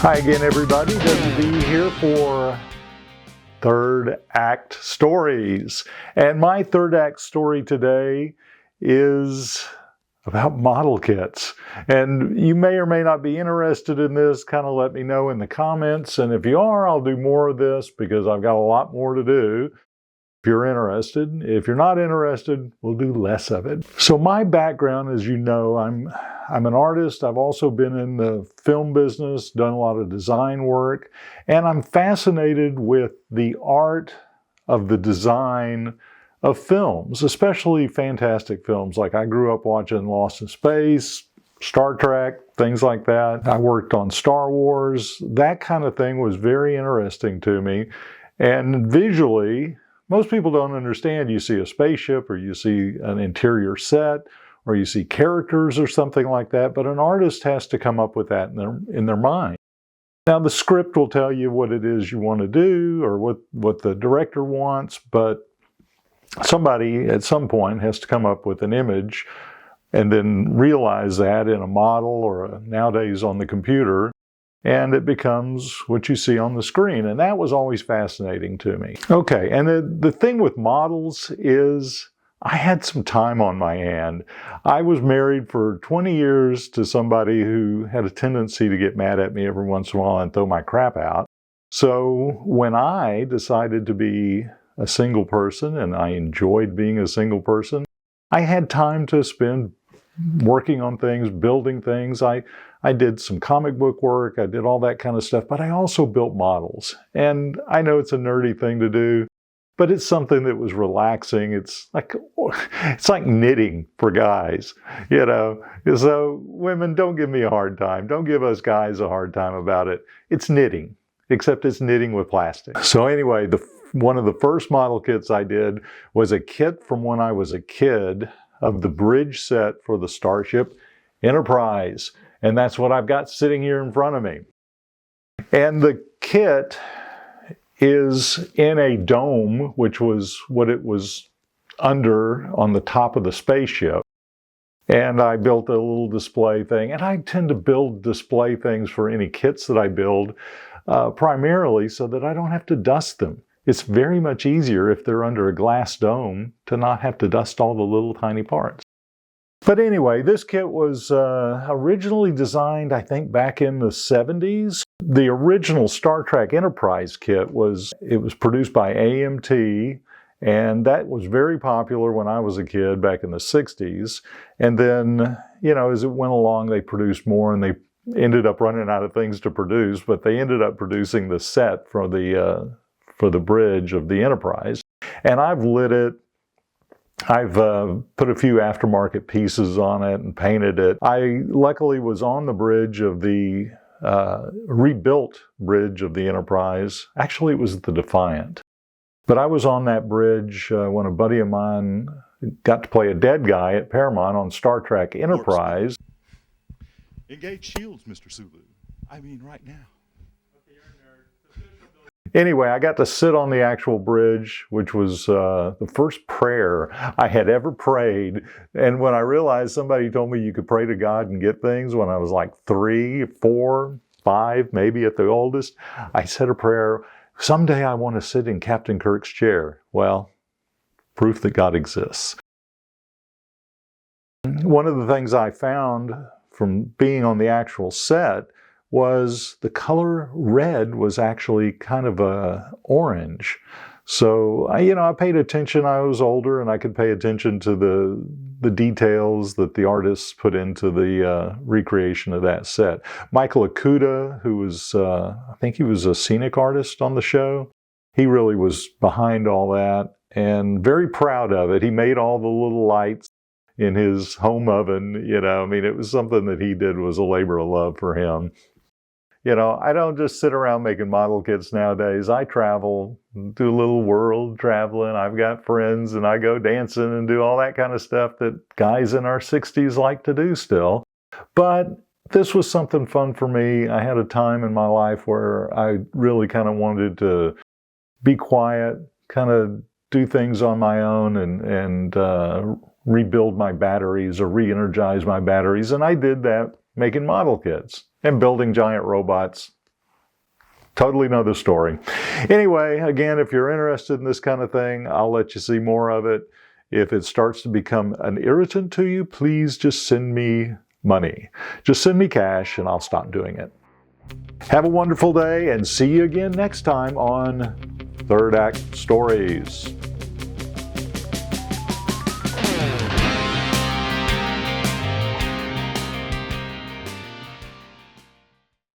Hi again, everybody. WB here for Third Act Stories. And my third act story today is about model kits. And you may or may not be interested in this. Kind of let me know in the comments. And if you are, I'll do more of this because I've got a lot more to do. If you're interested. If you're not interested, we'll do less of it. So my background, as you know, I'm an artist. I've also been in the film business, done a lot of design work, and I'm fascinated with the art of the design of films, especially fantastic films. Like I grew up watching Lost in Space, Star Trek, things like that. I worked on Star Wars. That kind of thing was very interesting to me. And visually, most people don't understand. You see a spaceship or you see an interior set or you see characters or something like that, but an artist has to come up with that in their mind. Now the script will tell you what it is you want to do or what the director wants, but somebody at some point has to come up with an image and then realize that in a model or nowadays on the computer, and it becomes what you see on the screen. And that was always fascinating to me. Okay, and the thing with models is I had some time on my hand. I was married for 20 years to somebody who had a tendency to get mad at me every once in a while and throw my crap out. So when I decided to be a single person, and I enjoyed being a single person, I had time to spend working on things, building things. I did some comic book work, I did all that kind of stuff, but I also built models. And I know it's a nerdy thing to do, but it's something that was relaxing. It's like knitting for guys, you know. So women, don't give me a hard time. Don't give us guys a hard time about it. It's knitting, except it's knitting with plastic. So anyway, one of the first model kits I did was a kit from when I was a kid of the bridge set for the Starship Enterprise. And that's what I've got sitting here in front of me. And the kit is in a dome, which was what it was under on the top of the spaceship. And I built a little display thing. And I tend to build display things for any kits that I build, primarily so that I don't have to dust them. It's very much easier if they're under a glass dome to not have to dust all the little tiny parts. But anyway, this kit was originally designed, I think, back in the 70s. The original Star Trek Enterprise kit was produced by AMT, and that was very popular when I was a kid back in the 60s. And then, you know, as it went along, they produced more, and they ended up running out of things to produce, but they ended up producing the set for the bridge of the Enterprise. And I've lit it. I've put a few aftermarket pieces on it and painted it. I luckily was on the bridge of the rebuilt bridge of the Enterprise. Actually, it was the Defiant. But I was on that bridge when a buddy of mine got to play a dead guy at Paramount on Star Trek Enterprise. Engage shields, Mr. Sulu. I mean, right now. Anyway, I got to sit on the actual bridge, which was the first prayer I had ever prayed. And when I realized somebody told me you could pray to God and get things when I was like 3, 4, 5, maybe at the oldest, I said a prayer, someday I want to sit in Captain Kirk's chair. Well, proof that God exists. One of the things I found from being on the actual set was the color red was actually kind of a orange. So, I paid attention. I was older and I could pay attention to the details that the artists put into the recreation of that set. Michael Okuda, who was, I think he was a scenic artist on the show, he really was behind all that and very proud of it. He made all the little lights in his home oven, it was something that he did was a labor of love for him. I don't just sit around making model kits nowadays. I travel, do a little world traveling. I've got friends and I go dancing and do all that kind of stuff that guys in our 60s like to do still. But this was something fun for me. I had a time in my life where I really kind of wanted to be quiet, kind of do things on my own and rebuild my batteries or re-energize my batteries. And I did that making model kits and building giant robots. Totally another story. Anyway, again, if you're interested in this kind of thing, I'll let you see more of it. If it starts to become an irritant to you, please just send me money. Just send me cash and I'll stop doing it. Have a wonderful day and see you again next time on Third Act Stories.